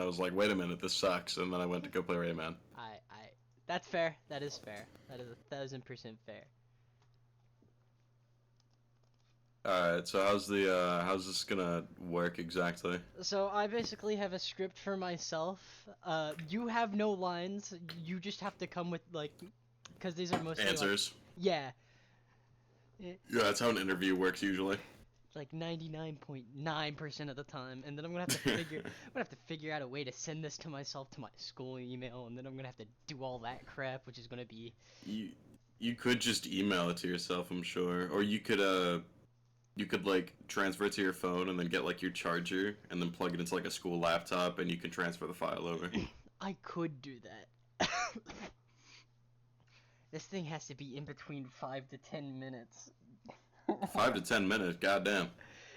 I was like, wait a minute, this sucks, and then I went to go play Rayman. That's fair. That is fair. That is 1,000% fair. Alright, so how's this gonna work exactly? So I basically have a script for myself. You have no lines. You just have to come with like, because these are mostly like, Answers. yeah, Yeah, that's how an interview works usually. like 99.9% of the time, and then I'm gonna have to figure out a way to send this to myself to my school email, and then I'm gonna have to do all that crap, which is gonna be. You could just email it to yourself, I'm sure, or you could like transfer it to your phone and then get like your charger and then plug it into like a school laptop and you can transfer the file over. I could do that. This thing has to be in between 5 to 10 minutes. 5 to 10 minutes, goddamn.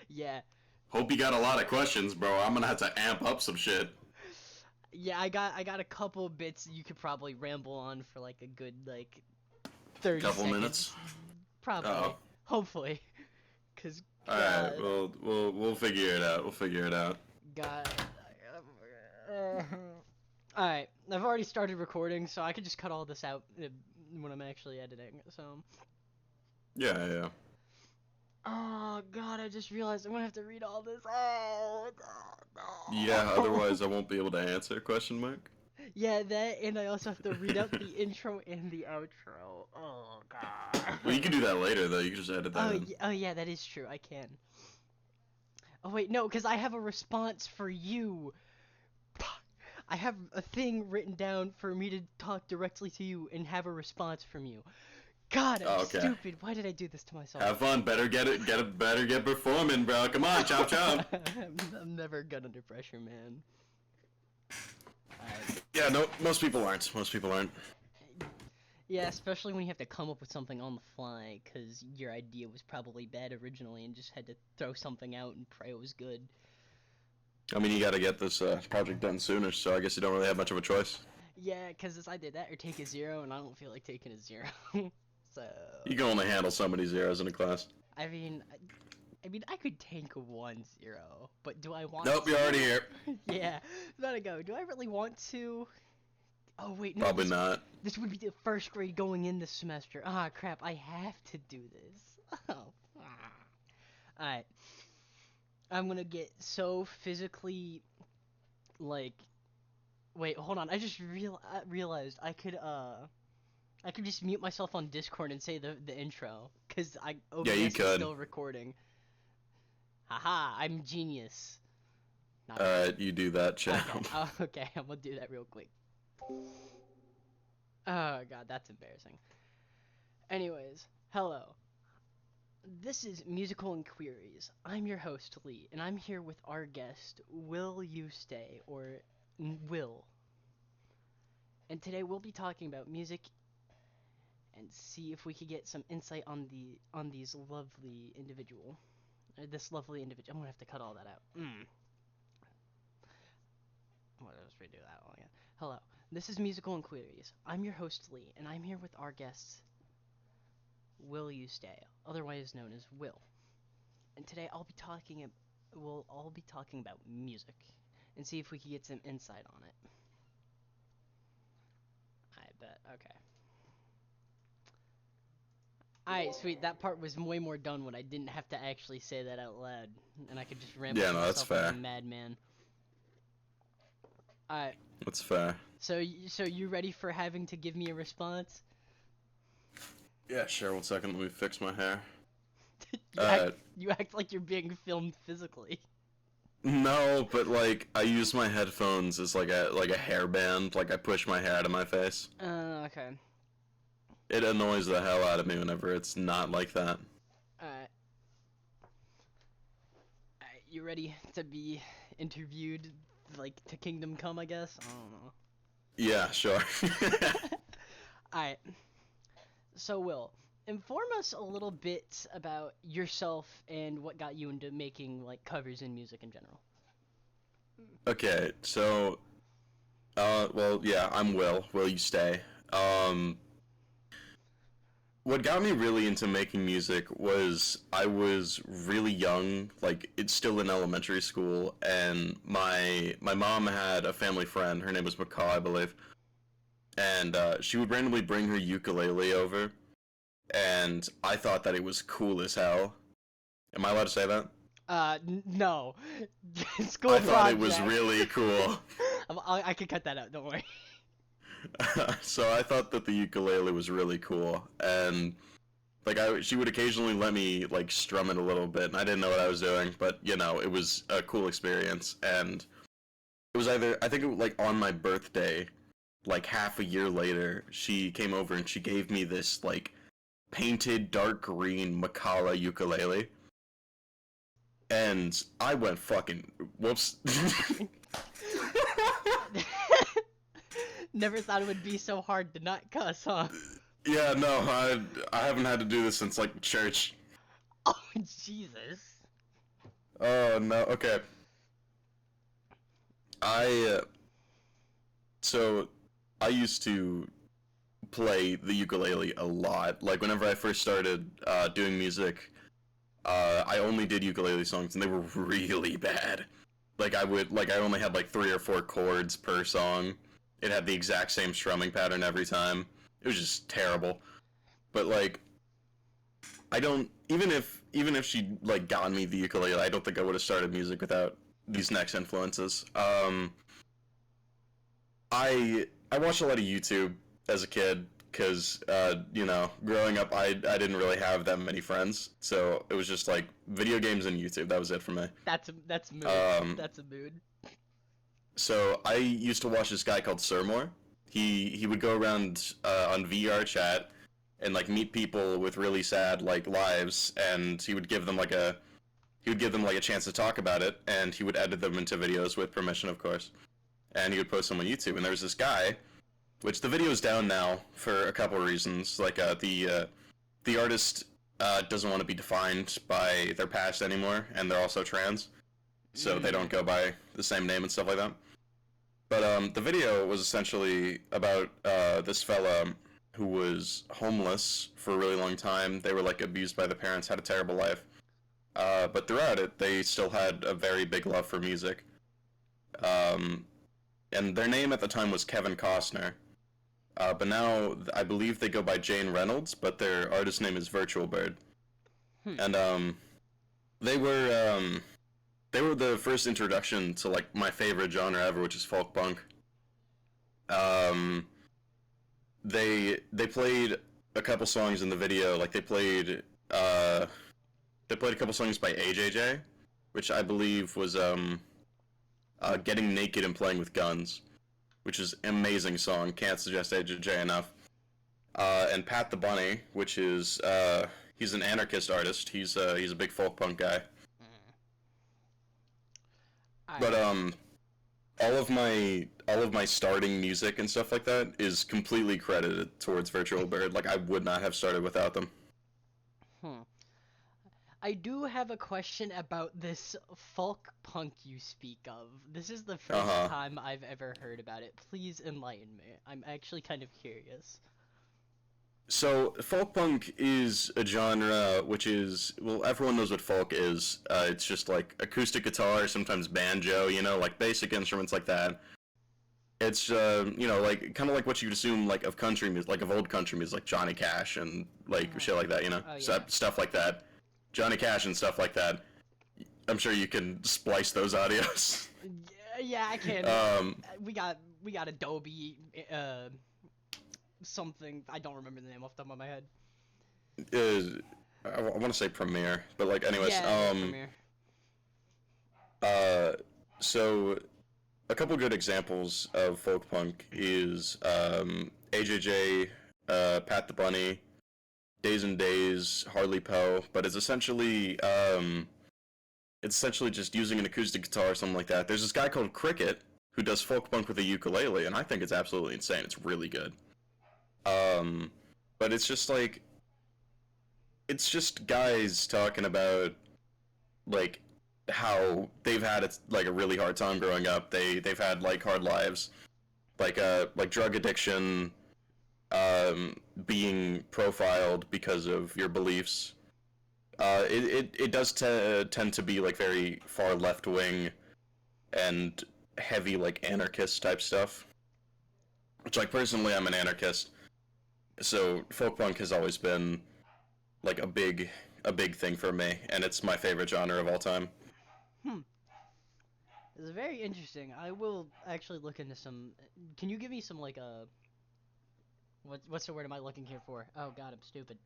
Yeah. Hope you got a lot of questions, bro. I'm gonna have to amp up some shit. Yeah, I got a couple bits you could probably ramble on for like a good like 30 Couple seconds. minutes. Probably. Oh. Hopefully. Cause All right, we'll figure it out. We'll figure it out. God. Alright, I've already started recording, so I could just cut all this out when I'm actually editing, so. Yeah. Oh god, I just realized I'm gonna have to read all this. Oh god, no. Yeah, otherwise I won't be able to answer, question mark? Yeah, that, and I also have to read out the intro and the outro. Oh god. Well, you can do that later, though. You can just edit that in. Oh yeah, that is true, I can. Oh wait, no, because I have a response for you. I have a thing written down for me to talk directly to you and have a response from you. God, I'm stupid. Why did I do this to myself? Have fun. Better get performing, bro. Come on, chop chop. I'm never good under pressure, man. Yeah, no, most people aren't. Most people aren't. Yeah, especially when you have to come up with something on the fly, because your idea was probably bad originally and just had to throw something out and pray it was good. I mean, you gotta get this project done sooner, so I guess you don't really have much of a choice. Yeah, because it's either that or take a 0, and I don't feel like taking a 0. So... You can only handle so many zeros in a class. I mean, I could tank 1 0, but do I want Nope, to? you're already here. Yeah, gotta go. Do I really want to? Oh, wait, no. Probably not. This would be the first grade going in this semester. Ah, crap, I have to do this. Oh, Alright. I'm gonna get so physically, like... Wait, hold on. I just realized I could just mute myself on Discord and say the intro, because OBS you is could. still recording. Haha, I'm genius. Alright, you do that, champ. Okay, I'm gonna do that real quick. Oh god, that's embarrassing. Anyways, hello. This is Musical Inquiries. I'm your host, Lee, and I'm here with our guest, WillYouStay, or Will. And today we'll be talking about music and see if we could get some insight on this lovely individual. I'm gonna have to cut all that out. Let's redo that one again. Hello, this is Musical Inquiries. I'm your host, Lee, and I'm here with our guest, WillYouStay, otherwise known as Will. And today we'll all be talking about music and see if we can get some insight on it. I bet. Okay. Alright, sweet. That part was way more done when I didn't have to actually say that out loud, and I could just ramble to myself like a madman. Alright. That's fair. So you ready for having to give me a response? Yeah, sure. 1 second. Let me fix my hair. You act like you're being filmed physically. No, but like I use my headphones as like a hairband. Like I push my hair out of my face. Okay. It annoys the hell out of me whenever it's not like that. Alright. Alright, you ready to be interviewed, like, to Kingdom Come, I guess? I don't know. Yeah, sure. Alright. So, Will, inform us a little bit about yourself and what got you into making, like, covers in music in general. Okay, so, well, yeah, I'm Will. Will you stay? what got me really into making music was I was really young, like it's still in elementary school, and my mom had a family friend. Her name was Macaw, I believe, and she would randomly bring her ukulele over, and I thought that it was cool as hell. Am I allowed to say that? No. School I project. thought it was really cool. I can cut that out, don't worry. So I thought that the ukulele was really cool, and like she would occasionally let me like strum it a little bit, and I didn't know what I was doing, but you know, it was a cool experience. And it was either, I think it was like on my birthday, like half a year later, she came over and she gave me this like painted dark green Macala ukulele, and I went fucking whoops. Never thought it would be so hard to not cuss, huh? Yeah, no, I haven't had to do this since like church. Oh, Jesus. Oh no, okay. So I used to play the ukulele a lot. Like whenever I first started doing music, I only did ukulele songs, and they were really bad. Like I only had like 3 or 4 chords per song. It had the exact same strumming pattern every time. It was just terrible. But like, I don't, even if she like gotten me the ukulele, I don't think I would have started music without these next influences. I watched a lot of YouTube as a kid because you know, growing up I didn't really have that many friends, so it was just like video games and YouTube. That was it for me. That's mood. That's a mood. So I used to watch this guy called Sirmore. He would go around on VR chat and like meet people with really sad like lives, and he would give them like a chance to talk about it, and he would edit them into videos with permission, of course. And he would post them on YouTube. And there was this guy, which the video's down now for a couple of reasons. Like the artist doesn't want to be defined by their past anymore, and they're also trans, so they don't go by the same name and stuff like that. But the video was essentially about this fella who was homeless for a really long time. They were like abused by the parents, had a terrible life. But throughout it, they still had a very big love for music. And their name at the time was Kevin Costner. But now I believe they go by Jane Reynolds, but their artist name is Virtual Bird. And they were the first introduction to like my favorite genre ever, which is folk punk. They played a couple songs in the video. Like they played a couple songs by AJJ, which I believe was Getting Naked and Playing with Guns, which is an amazing song. Can't suggest AJJ enough. And Pat the Bunny, which is he's an anarchist artist. He's a big folk punk guy. But all of my starting music and stuff like that is completely credited towards Virtual Bird. Like I would not have started without them. I do have a question about this folk punk you speak of. This is the first time I've ever heard about it. Please enlighten me. I'm actually kind of curious. So, folk punk is a genre which is, well, everyone knows what folk is. It's just like acoustic guitar, sometimes banjo, you know, like basic instruments like that. It's, you know, like, kind of like what you'd assume, like, of country music, like, of old country music, like Johnny Cash and, like, shit like that, you know? Oh, yeah. Stuff like that. Johnny Cash and stuff like that. I'm sure you can splice those audios. Yeah, I can. We got Adobe, something. I don't remember the name off the top of my head. I want to say Premiere, but like, anyways. Yeah, Premiere. So a couple good examples of folk punk is AJJ, Pat the Bunny, Days and Days, Harley Poe, but it's essentially just using an acoustic guitar or something like that. There's this guy called Cricket who does folk punk with a ukulele, and I think it's absolutely insane. It's really good. But it's just like, it's just guys talking about like how they've had like a really hard time growing up. They've had like hard lives, like drug addiction, being profiled because of your beliefs. It does tend to be like very far left wing and heavy like anarchist type stuff. Which, like, personally, I'm an anarchist, so folk punk has always been like a big thing for me, and it's my favorite genre of all time. Hmm. It's very interesting. I will actually look into some. Can you give me some like what's the word am I looking here for? Oh God, I'm stupid.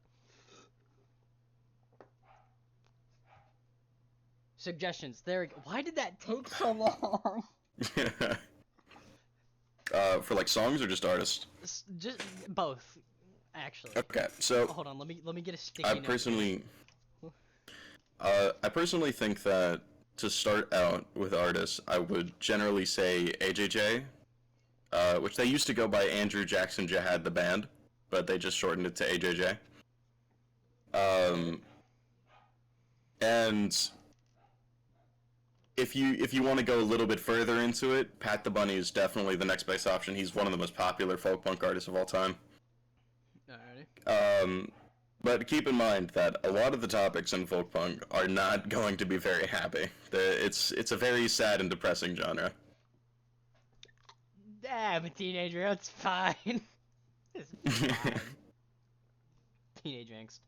Suggestions. There we go. Why did that take so long? For like songs or just artists? Just both, actually. Okay, so Hold on. Let me get a sticky I note. personally think that to start out with artists, I would generally say AJJ, which they used to go by Andrew Jackson Jihad the band, but they just shortened it to AJJ. And if you want to go a little bit further into it, Pat the Bunny is definitely the next best option. He's one of the most popular folk punk artists of all time. Alrighty. But keep in mind that a lot of the topics in folk punk are not going to be very happy. It's a very sad and depressing genre. I'm a teenager. It's fine. It's fine. Teenage angst.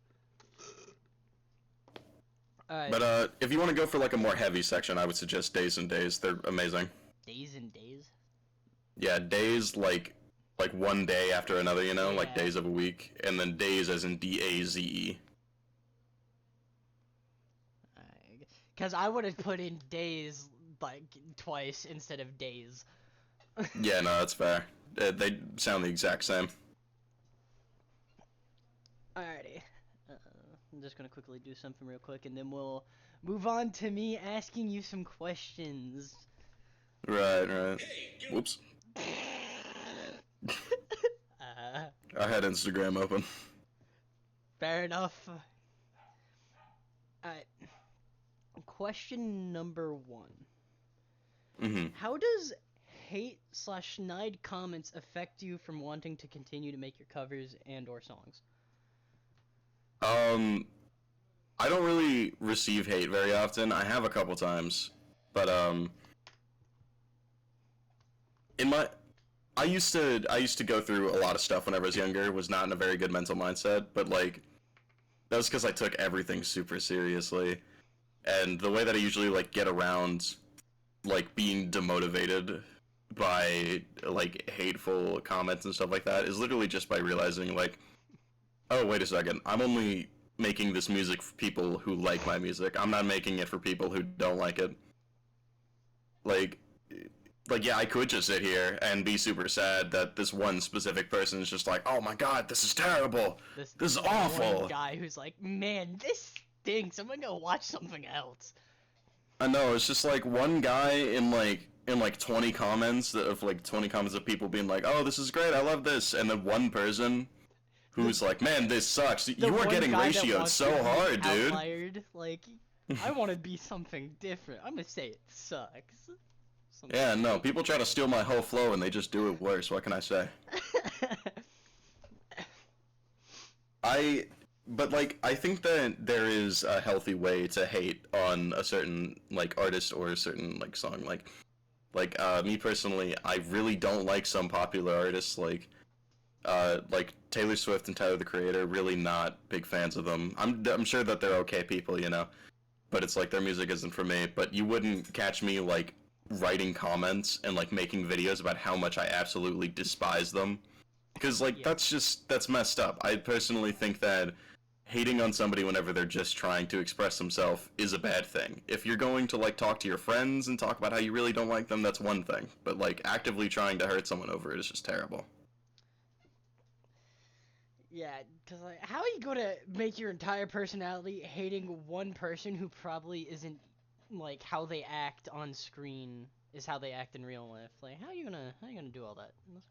Alright. But if you want to go for like a more heavy section, I would suggest Days and Days. They're amazing. Days and Days? Yeah, days like one day after another, you know, Yeah. like days of a week, and then days as in DAZE. Because I would have put in days like twice instead of days. Yeah, no, that's fair. They sound the exact same. Alrighty. I'm just gonna quickly do something real quick, and then we'll move on to me asking you some questions. Right. Whoops. I had Instagram open. Fair enough. Alright. Question number 1. Mm-hmm. How does hate/snide comments affect you from wanting to continue to make your covers and or songs? I don't really receive hate very often. I have a couple times, but I used to go through a lot of stuff whenever I was younger. Was not in a very good mental mindset, but like that was because I took everything super seriously, and the way that I usually like get around like being demotivated by like hateful comments and stuff like that is literally just by realizing like, oh, wait a second, I'm only making this music for people who like my music. I'm not making it for people who don't like it. Like yeah, I could just sit here and be super sad that this one specific person is just like, oh my god, this is terrible. This is awful. One guy who's like, man, this stinks. I'm gonna go watch something else. I know, it's just like one guy in like 20 comments of like 20 comments of people being like, oh, this is great, I love this, and then one person who's like, man, this sucks. You are getting ratioed so hard, dude. Outlired. Like, I want to be something different. I'm gonna say it sucks. Yeah, no, people try to steal my whole flow and they just do it worse. What can I say? But like, I think that there is a healthy way to hate on a certain like artist or a certain like song. Like me personally, I really don't like some popular artists like Taylor Swift and Tyler the Creator. Really not big fans of them. I'm sure that they're okay people, you know, but it's like their music isn't for me. But you wouldn't catch me like writing comments and like making videos about how much I absolutely despise them, because like that's messed up. I personally think that hating on somebody whenever they're just trying to express themselves is a bad thing. If you're going to like talk to your friends and talk about how you really don't like them, that's one thing, but like actively trying to hurt someone over it is just terrible. Yeah, because like, how are you gonna make your entire personality hating one person who probably isn't like how they act on screen is how they act in real life? Like, how are you gonna do all that? That's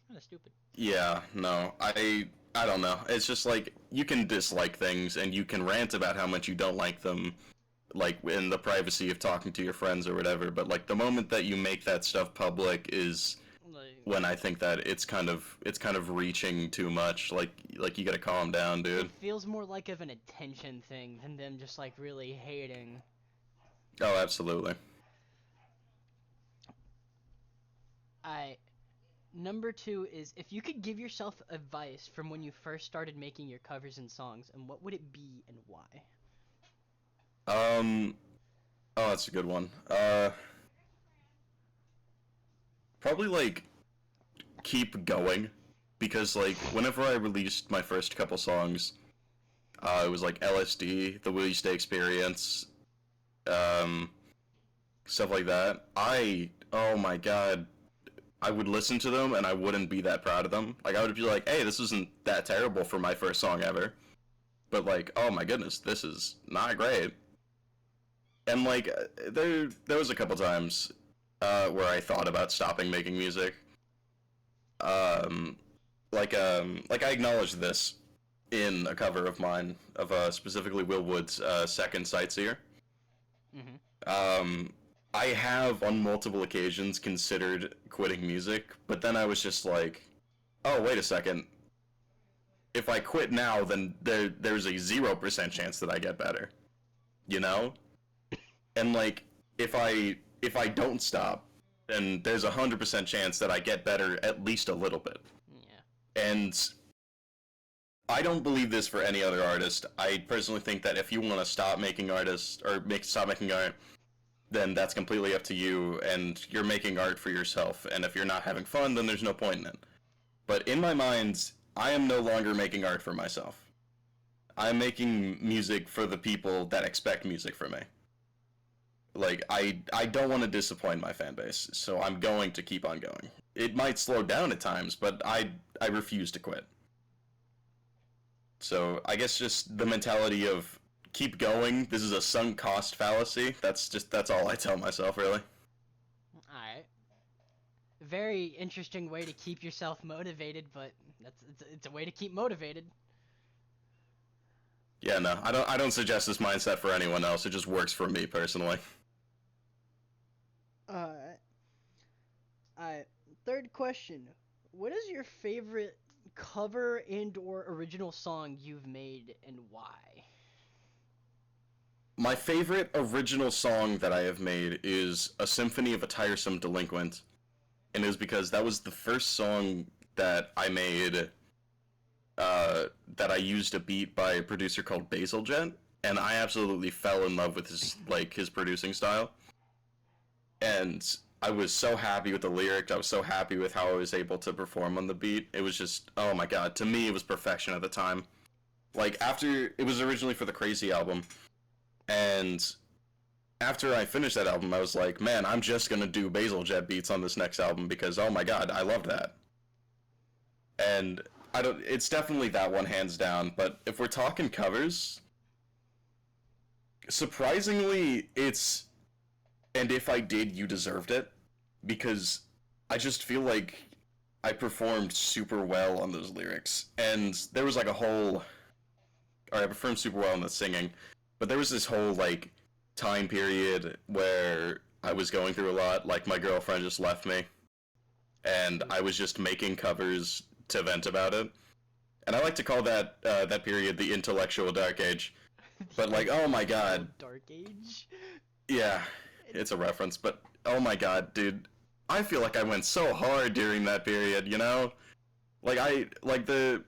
kind of stupid. Yeah, no, I don't know. It's just like you can dislike things and you can rant about how much you don't like them, like in the privacy of talking to your friends or whatever. But like the moment that you make that stuff public is when I think that it's kind of reaching too much. Like you gotta calm down, dude. It feels more like of an attention thing than them just like really hating. Oh, absolutely. Number 2 is, if you could give yourself advice from when you first started making your covers and songs, and what would it be and why? Oh, that's a good one. Probably like keep going, because like whenever I released my first couple songs, it was like LSD, the Will You Stay experience, stuff like that. Oh my god, I would listen to them and I wouldn't be that proud of them. Like I would be like, hey, this isn't that terrible for my first song ever. But like, oh my goodness, this is not great. And like, there was a couple times where I thought about stopping making music. Like I acknowledged this in a cover of mine of specifically Will Wood's second Sightseer. Mm-hmm. I have on multiple occasions considered quitting music, but then I was just like, oh, wait a second. If I quit now, then there's a 0% chance that I get better. You know? And like, if I don't stop, then there's 100% chance that I get better at least a little bit. Yeah. And I don't believe this for any other artist. I personally think that if you want to stop making stop making art, then that's completely up to you, and you're making art for yourself. And if you're not having fun, then there's no point in it. But in my mind, I am no longer making art for myself. I'm making music for the people that expect music from me. Like, I don't want to disappoint my fan base, so I'm going to keep on going. It might slow down at times, but I refuse to quit. So I guess just the mentality of keep going. This is a sunk cost fallacy. That's all I tell myself, really. Alright. Very interesting way to keep yourself motivated, but it's a way to keep motivated. Yeah, no, I don't suggest this mindset for anyone else. It just works for me personally. Alright. Third question. What is your favorite cover and or original song you've made, and why? My favorite original song that I have made is A Symphony of a Tiresome Delinquent. And it was because that was the first song that I made that I used a beat by a producer called Basiljet, and I absolutely fell in love with his producing style. And I was so happy with the lyric. I was so happy with how I was able to perform on the beat. It was just, oh my god, to me it was perfection at the time. Like, after, it was originally for the Crazy album, and after I finished that album, I was like, man, I'm just gonna do Basiljet beats on this next album because, oh my god, I loved that. And it's definitely that one hands down, but if we're talking covers, surprisingly, it's And If I Did, You Deserved It, because I just feel like I performed super well on those lyrics, and there was like I performed super well in the singing, but there was this whole like time period where I was going through a lot, like my girlfriend just left me, and I was just making covers to vent about it, and I like to call that period the intellectual dark age, but like, oh my god. Dark age? Yeah, it's a reference, but oh my god, dude, I feel like I went so hard during that period, you know? Like the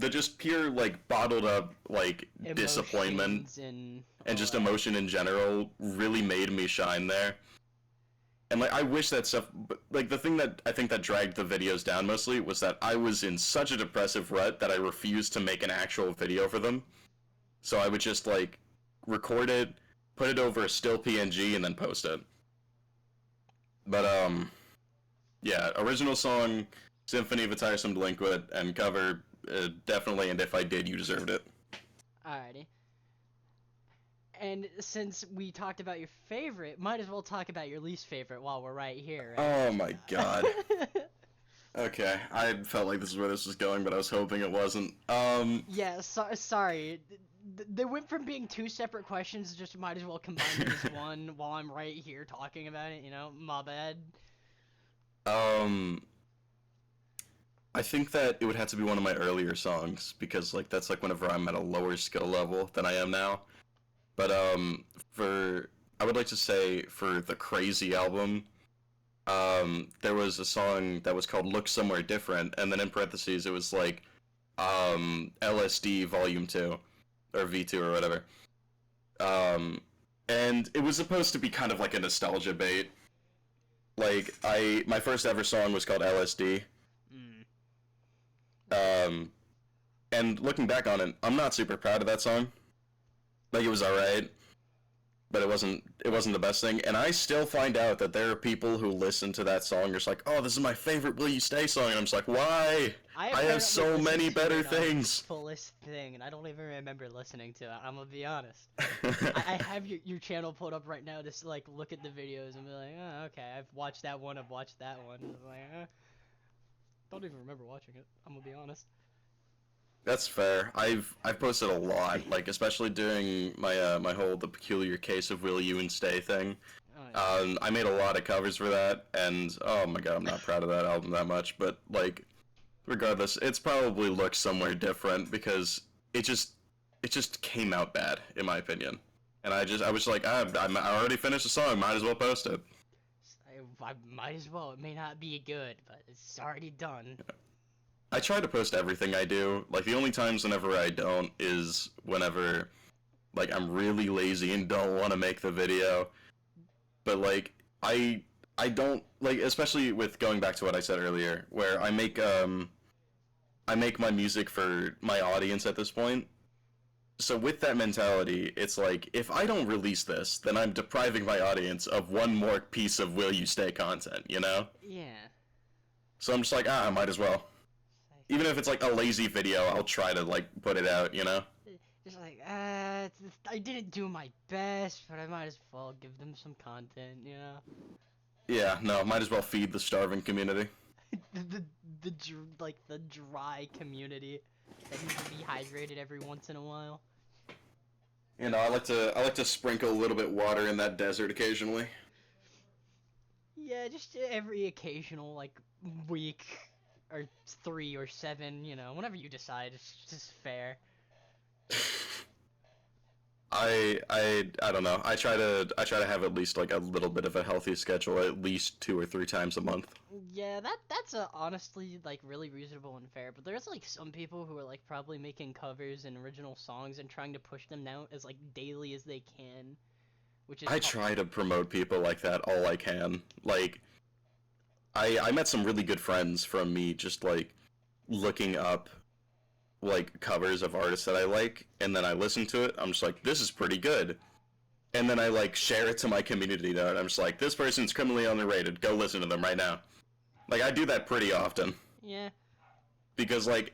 just pure like bottled up like Emotions disappointment and just that. emotion in general really made me shine there. And like I wish that stuff, but like the thing that I think that dragged the videos down mostly was that I was in such a depressive rut that I refused to make an actual video for them. So I would just like record it, put it over a still PNG, and then post it. But yeah, original song, Symphony of a Tiresome Delinquent, and cover, definitely, And If I Did, You Deserved It. Alrighty. And since we talked about your favorite, might as well talk about your least favorite while we're right here. Right? Oh my god. Okay, I felt like this is where this was going, but I was hoping it wasn't. Yeah, sorry. They went from being two separate questions, just might as well combine them as one while I'm right here talking about it, you know? My bad. Um, I think that it would have to be one of my earlier songs because like that's like whenever I'm at a lower skill level than I am now. But for I would like to say for the Crazy album, there was a song that was called "Look Somewhere Different," and then in parentheses it was like LSD Volume 2 or V2 or whatever. Um, and it was supposed to be kind of like a nostalgia bait. Like my first ever song was called LSD. Mm. Um, and looking back on it, I'm not super proud of that song. Like it was alright, but it wasn't the best thing. And I still find out that there are people who listen to that song and just like, oh, this is my favorite Will You Stay song, and I'm just like, why? I have so many better things. Fullest thing, and I don't even remember listening to it. I'm gonna be honest. I have your channel pulled up right now to like look at the videos and be like, oh, okay, I've watched that one. I've watched that one. And I'm like, don't even remember watching it. I'm gonna be honest. That's fair. I've posted a lot, like especially doing my whole The Peculiar Case of Will You and Stay thing. Oh, yeah. I made a lot of covers for that, and oh my god, I'm not proud of that album that much. But like, regardless, it's probably looked somewhere different because it just came out bad in my opinion. And I was like, I already finished the song, might as well post it. I might as well. It may not be good, but it's already done. I try to post everything I do. Like the only times whenever I don't is whenever like I'm really lazy and don't want to make the video. But like I don't like, especially with going back to what I said earlier, where I make my music for my audience at this point. So with that mentality, it's like if I don't release this, then I'm depriving my audience of one more piece of Will You Stay content, you know? Yeah. So I'm just like, I might as well. Even if it's like a lazy video, I'll try to like put it out, you know? Just like, I didn't do my best, but I might as well give them some content, you know? Yeah, no, might as well feed the starving community. Like the dry community that needs to be hydrated every once in a while. You know, I like to sprinkle a little bit water in that desert occasionally. Yeah, just every occasional like week or 3 or 7, you know, whenever you decide, it's just fair. I don't know. I try to have at least like a little bit of a healthy schedule, at least 2 or 3 times a month. Yeah, that's honestly like really reasonable and fair. But there's like some people who are like probably making covers and original songs and trying to push them out as like daily as they can, which is I try to promote people like that all I can. Like I met some really good friends from me just like looking up like covers of artists that I like, and then I listen to it. I'm just like, this is pretty good. And then I like share it to my community note. I'm just like, this person's criminally underrated. Go listen to them right now. Like I do that pretty often yeah. because like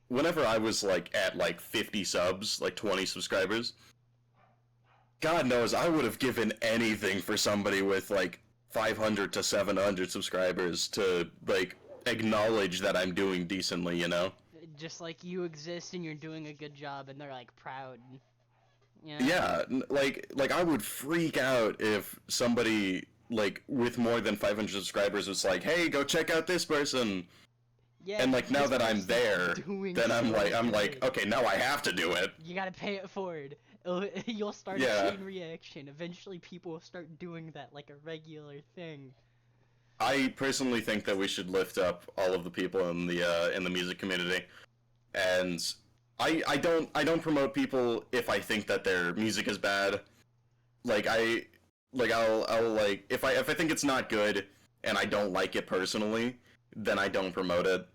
whenever I was like at like 50 subs, like 20 subscribers, God knows I would have given anything for somebody with like 500 to 700 subscribers to like acknowledge that I'm doing decently, you know? Just like you exist and you're doing a good job and they're like proud. Yeah. Yeah, like I would freak out if somebody like with more than 500 subscribers was like, "Hey, go check out this person." Yeah. And like now this that I'm person's there, doing then I'm so like, good. okay, now I have to do it. You gotta pay it forward. You'll start Yeah. a chain reaction. Eventually, people will start doing that like a regular thing. I personally think that we should lift up all of the people in the music community, and I don't promote people if I think that their music is bad. Like I'll like if I think it's not good and I don't like it personally, then I don't promote it.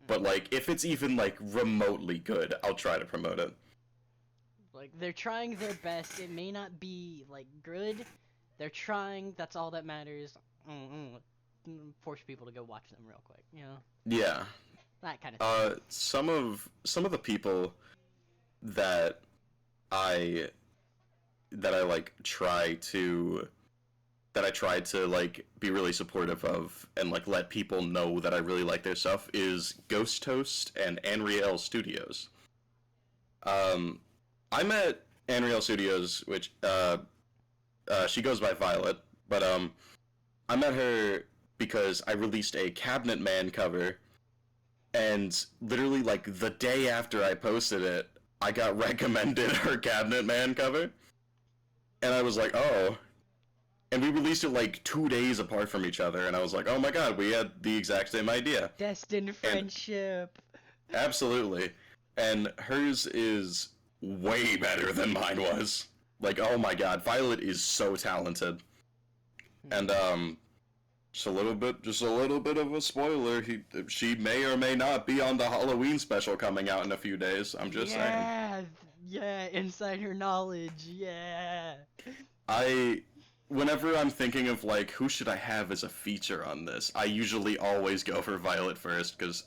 But like if it's even like remotely good, I'll try to promote it. Like they're trying their best. It may not be like good. They're trying. That's all that matters. Force people to go watch them real quick. You know Yeah. that kind of thing. Some of the people that I that I like try to like be really supportive of and like let people know that I really like their stuff is Ghost Toast and Anriel Studios. Um, I met Anriel Studios, which she goes by Violet, but I met her because I released a Cabinet Man cover, and literally like the day after I posted it, I got recommended her Cabinet Man cover, and I was like, oh. And we released it like 2 days apart from each other, and I was like, oh my god, we had the exact same idea. Destined friendship. Absolutely. And hers is way better than mine was. Like, oh my god, Violet is so talented. And just a little bit of a spoiler. She may or may not be on the Halloween special coming out in a few days. I'm just saying. Yeah, insider knowledge. Yeah. Whenever I'm thinking of like who should I have as a feature on this, I usually always go for Violet first because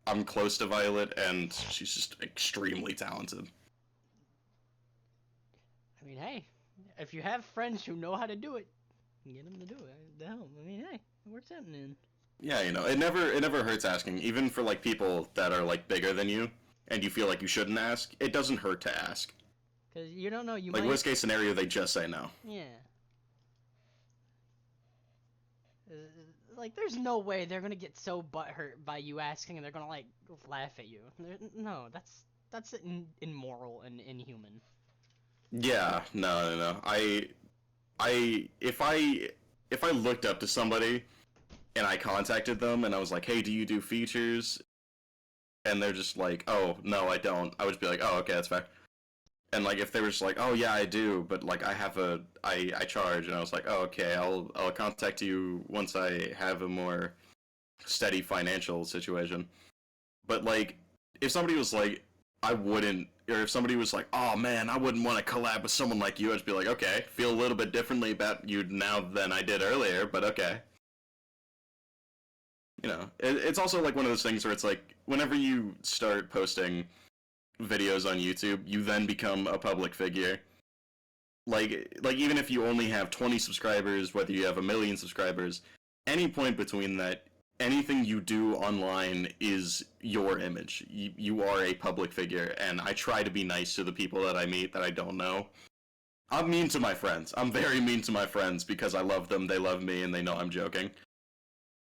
I'm close to Violet and she's just extremely talented. I mean, hey, if you have friends who know how to do it, get them to do it. Hell, I mean, hey, it works out in. Yeah, you know, it never hurts asking, even for like people that are like bigger than you and you feel like you shouldn't ask. It doesn't hurt to ask. Cause you don't know, you like might. Worst case scenario, they just say no. Yeah. Like, there's no way they're gonna get so butthurt by you asking, and they're gonna like laugh at you. No, that's immoral and inhuman. Yeah, no. If I looked up to somebody and I contacted them and I was like, hey, do you do features? And they're just like, oh, no, I don't. I would be like, oh, okay, that's fair. And like, if they were just like, oh, yeah, I do, but like, I charge, and I was like, oh, okay, I'll contact you once I have a more steady financial situation. But like, if somebody was like, I wouldn't, or if somebody was like, oh man, I wouldn't want to collab with someone like you, I'd just be like, okay, feel a little bit differently about you now than I did earlier, but okay. You know, it's also like one of those things where it's like, whenever you start posting videos on YouTube, you then become a public figure. Like even if you only have 20 subscribers, whether you have 1 million subscribers, any point between that, anything you do online is your image. You are a public figure, and I try to be nice to the people that I meet that I don't know. I'm mean to my friends. I'm very mean to my friends because I love them, they love me, and they know I'm joking.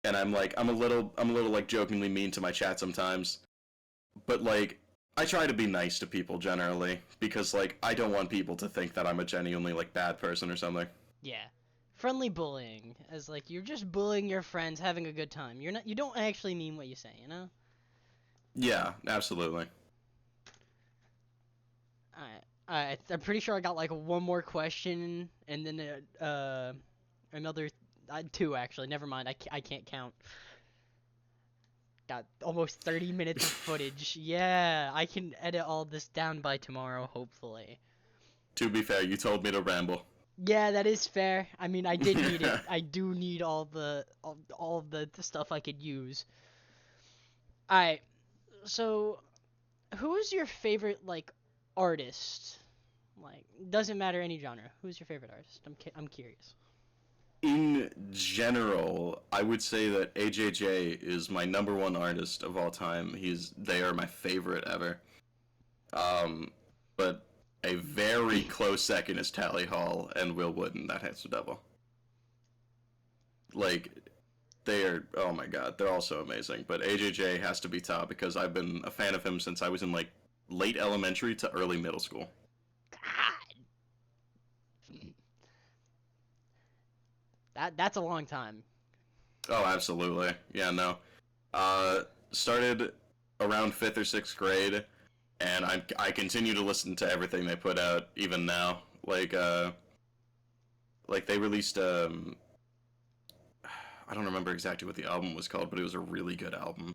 And I'm a little like jokingly mean to my chat sometimes. But like, I try to be nice to people generally because like I don't want people to think that I'm a genuinely like bad person or something. Yeah. Friendly bullying, as like you're just bullying your friends, having a good time. You don't actually mean what you say, you know? Yeah, absolutely. I'm pretty sure I got like one more question, and then another, two actually. Never mind, I can't count. Got almost 30 minutes of footage. Yeah, I can edit all this down by tomorrow, hopefully. To be fair, you told me to ramble. Yeah, that is fair. I mean, I did need it. I do need all of the stuff I could use. Alright, so who is your favorite like artist? Like, doesn't matter any genre. Who's your favorite artist? I'm curious. In general, I would say that AJJ is my #1 artist of all time. They are my favorite ever. But a very close second is Tally Hall and Will Wooden, That Handsome Devil. Like, they are, oh my god, they're all so amazing. But AJJ has to be top because I've been a fan of him since I was in like late elementary to early middle school. That's a long time. Oh, absolutely. Yeah, no. Started around 5th or 6th grade, and I continue to listen to everything they put out even now. Like they released I don't remember exactly what the album was called, but it was a really good album.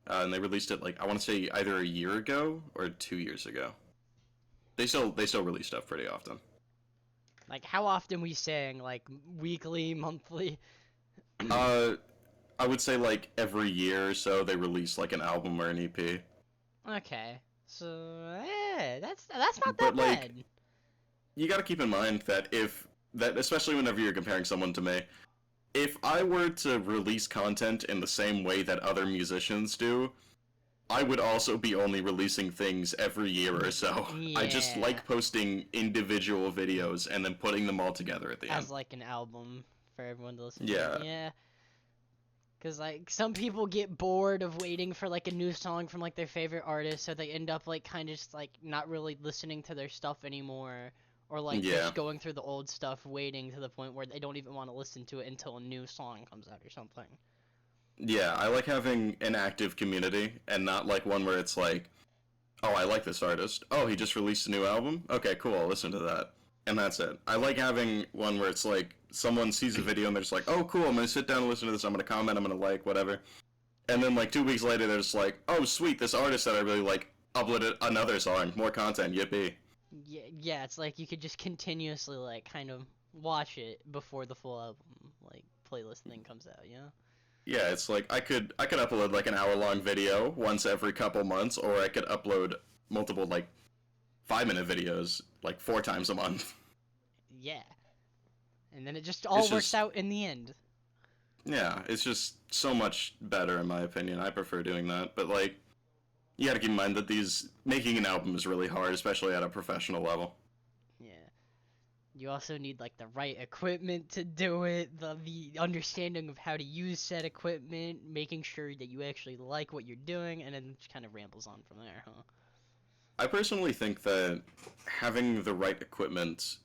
And they released it like I want to say either a year ago or 2 years ago. They still release stuff pretty often. Like, how often we saying? Like, weekly, monthly? I would say like every year or so they release like an album or an EP. Okay, so that's not But that like, bad. you got to keep in mind that especially whenever you're comparing someone to me, if I were to release content in the same way that other musicians do, I would also be only releasing things every year or so. Yeah. I just like posting individual videos and then putting them all together at the end. As like an album for everyone to listen Yeah. to. Yeah. Cause like some people get bored of waiting for like a new song from like their favorite artist, so they end up like kind of just like not really listening to their stuff anymore, or like Yeah. just going through the old stuff, waiting to the point where they don't even want to listen to it until a new song comes out or something. Yeah, I like having an active community and not like one where it's like, oh, I like this artist. Oh, he just released a new album? Okay, cool, I'll listen to that. And that's it. I like having one where it's like, someone sees a video and they're just like, oh, cool, I'm gonna sit down and listen to this, I'm gonna comment, I'm gonna like, whatever. And then like 2 weeks later, they're just like, oh, sweet, this artist that I really like uploaded another song, more content, yippee. Yeah, yeah, it's like you could just continuously like kind of watch it before the full album like playlist thing comes out, you know? Yeah, it's like I could upload like an hour-long video once every couple months, or I could upload multiple like 5-minute videos like 4 times a month. Yeah. And then it just all It's works just- out in the end. Yeah, it's just so much better in my opinion. I prefer doing that, but like, you gotta keep in mind that making an album is really hard, especially at a professional level. Yeah. You also need like the right equipment to do it, the understanding of how to use said equipment, making sure that you actually like what you're doing, and then it just kind of rambles on from there, huh? I personally think that having the right equipment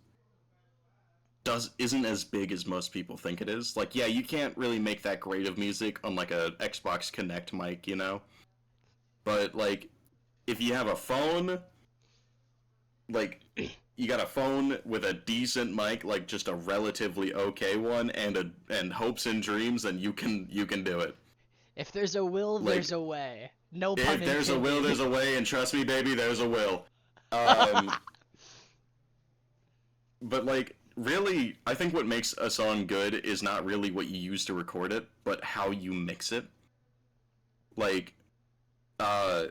isn't as big as most people think it is. Like, yeah, you can't really make that great of music on like a Xbox Connect mic, you know? But like, if you have a phone, like, you got a phone with a decent mic, like just a relatively okay one, and hopes and dreams, then you can do it. If there's a will, Like, there's a way. No pun If intended. there's a will, there's a way, and trust me, baby, there's a will. Um, but like, really, I think what makes a song good is not really what you use to record it, but how you mix it. Like, I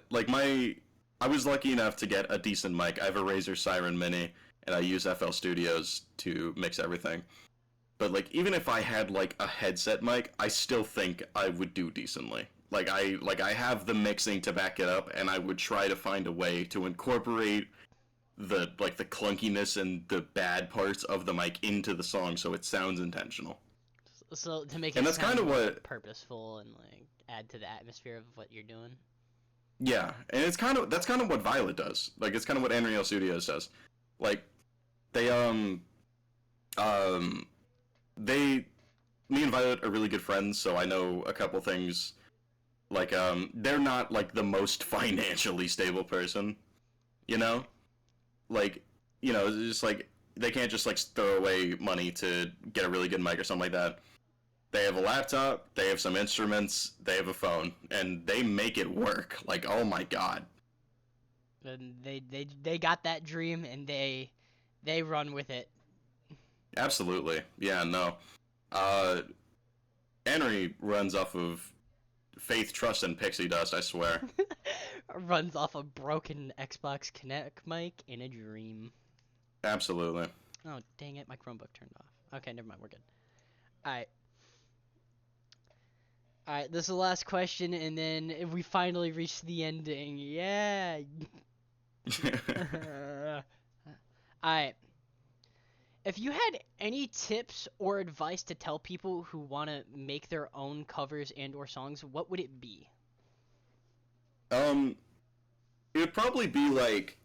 was lucky enough to get a decent mic. I have a Razer Siren Mini, and I use FL Studios to mix everything. But like, even if I had like a headset mic, I still think I would do decently. I have the mixing to back it up, and I would try to find a way to incorporate the clunkiness and the bad parts of the mic into the song so it sounds intentional. So to make And it that's sound kind of more what purposeful and like add to the atmosphere of what you're doing. Yeah, and that's kind of what Violet does. Like, it's kind of what Unreal Studios does. Like, they um they me and Violet are really good friends, so I know a couple things. Like, they're not like the most financially stable person, you know? Like, it's just like they can't just like throw away money to get a really good mic or something like that. They have a laptop, they have some instruments, they have a phone, and they make it work. Like, oh my god. And they got that dream and they run with it. Absolutely. Yeah, no. Henry runs off of faith, trust, and pixie dust, I swear. Runs off a broken Xbox Kinect mic in a dream. Absolutely. Oh, dang it, my Chromebook turned off. Okay, never mind, we're good. Alright. Alright, this is the last question, and then we finally reach the ending. Yeah! Alright. If you had any tips or advice to tell people who want to make their own covers and or songs, what would it be? It would probably be like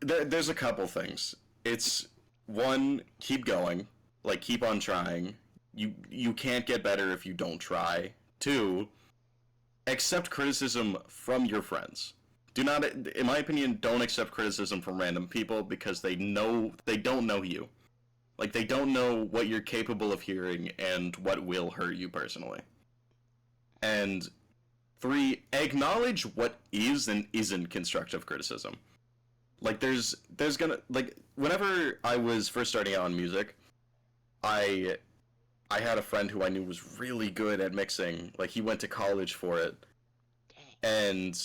there's a couple things. It's one, keep going, like keep on trying. You can't get better if you don't try. Two, accept criticism from your friends. Do not, in my opinion, don't accept criticism from random people because they don't know you. Like, they don't know what you're capable of hearing and what will hurt you personally. And three, acknowledge what is and isn't constructive criticism. Like, there's gonna, like, whenever I was first starting out in music, I had a friend who I knew was really good at mixing. Like, he went to college for it. And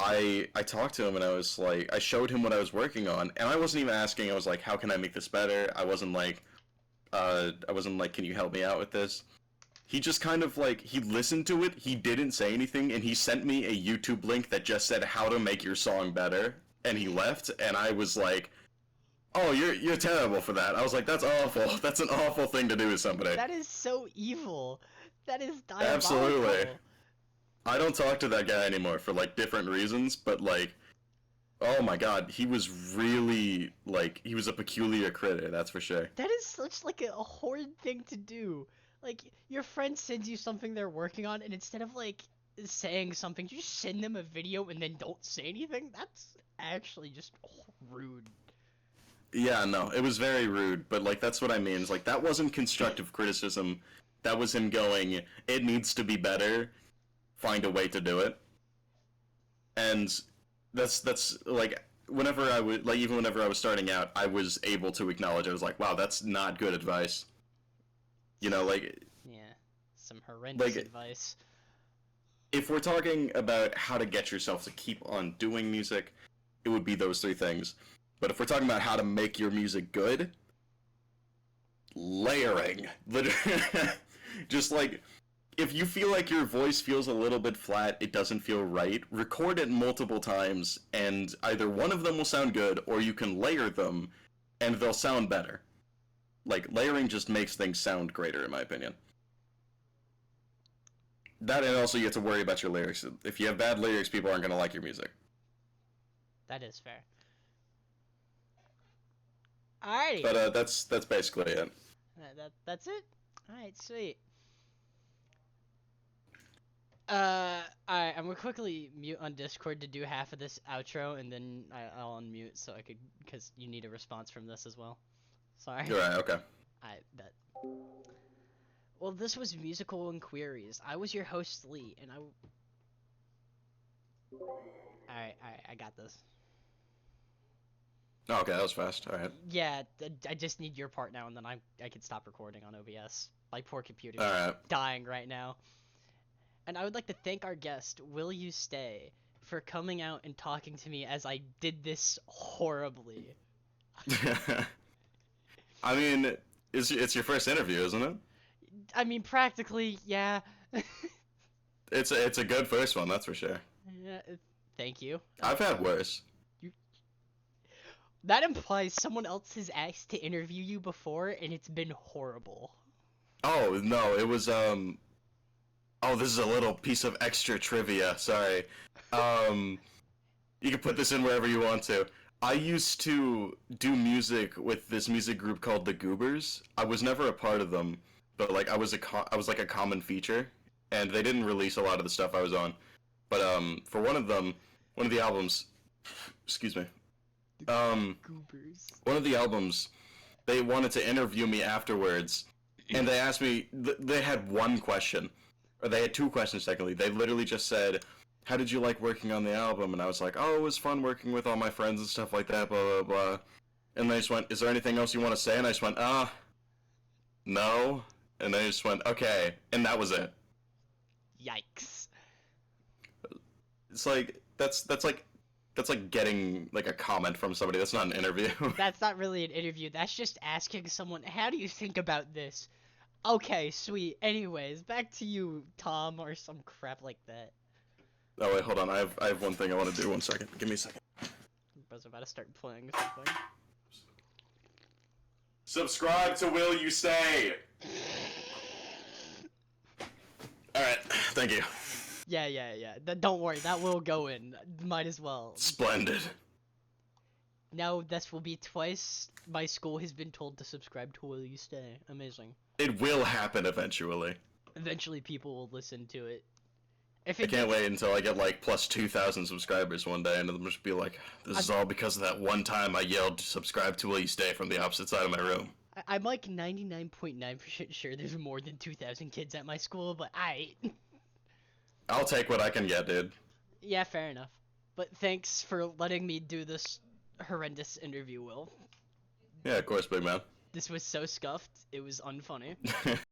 I talked to him and I was like, I showed him what I was working on, and I wasn't even asking. I was like, how can I make this better? I wasn't like, can you help me out with this? He just kind of like, he listened to it, he didn't say anything, and he sent me a YouTube link that just said how to make your song better, and he left, and I was like, oh, you're terrible for that. I was like, that's awful. That's an awful thing to do to somebody. That is so evil. That is diabolical. Absolutely. I don't talk to that guy anymore for like different reasons, but like, oh my god, he was really like he was a peculiar critter, that's for sure. That is such like a horrid thing to do. Like your friend sends you something they're working on, and instead of like saying something, you just send them a video and then don't say anything. That's actually just rude. Yeah, no, it was very rude, but like that's what I mean. It's like that wasn't constructive criticism. That was him going, it needs to be better. Find a way to do it. And that's like whenever I would like even whenever I was starting out, I was able to acknowledge I was like, wow, that's not good advice. You know, like Yeah, some horrendous like advice. if we're talking about how to get yourself to keep on doing music, it would be those three things. But if we're talking about how to make your music good, layering. Literally, just like if you feel like your voice feels a little bit flat, it doesn't feel right, record it multiple times, and either one of them will sound good, or you can layer them, and they'll sound better. Like, layering just makes things sound greater, in my opinion. That, and also you have to worry about your lyrics. If you have bad lyrics, people aren't going to like your music. That is fair. Alrighty. But that's basically it. That's it? Alright, sweet. Alright, I'm gonna quickly mute on Discord to do half of this outro, and then I'll unmute so I could, because you need a response from this as well. Sorry. You're right, okay. Well, this was Musical Inquiries. I was your host, Lee, and Alright, I got this. Oh, okay, that was fast. Alright. Yeah, I just need your part now, and then I can stop recording on OBS. My poor computer's dying right now. And I would like to thank our guest, WillYouStay, for coming out and talking to me as I did this horribly. I mean, it's your first interview, isn't it? I mean, practically, yeah. It's a good first one, that's for sure. Yeah, thank you. I've had worse. That implies someone else has asked to interview you before, and it's been horrible. Oh, no, it was, oh, this is a little piece of extra trivia, sorry. You can put this in wherever you want to. I used to do music with this music group called the Goobers. I was never a part of them, but, like, I was like a common feature, and they didn't release a lot of the stuff I was on. But, for one of the albums, excuse me, Goobers. one of the albums, they wanted to interview me afterwards, and they asked me, they had one question, or they had two questions technically. They literally just said, how did you like working on the album? And I was like, oh, it was fun working with all my friends and stuff like that, blah, blah, blah. And they just went, is there anything else you want to say? And I just went, no. And they just went, okay. And that was it. Yikes. It's like, that's like getting, like, a comment from somebody. That's not an interview. That's not really an interview. That's just asking someone, how do you think about this? Okay, sweet. Anyways, back to you, Tom, or some crap like that. Oh, wait, hold on. I have one thing I want to do. 1 second. Give me a second. I was about to start playing something. Subscribe to WillYouStay! Alright, thank you. Yeah. Don't worry, that will go in. Might as well. Splendid. Now this will be twice my school has been told to subscribe to WillYouStay. Amazing. It will happen eventually. Eventually people will listen to it. I can't wait until I get like plus 2,000 subscribers one day, and it'll just be like, this is all because of that one time I yelled subscribe to WillYouStay from the opposite side of my room. I'm like 99.9% sure there's more than 2,000 kids at my school, but I'll take what I can get, dude. Yeah, fair enough. But thanks for letting me do this horrendous interview, Will. Yeah, of course, big man. This was so scuffed, it was unfunny.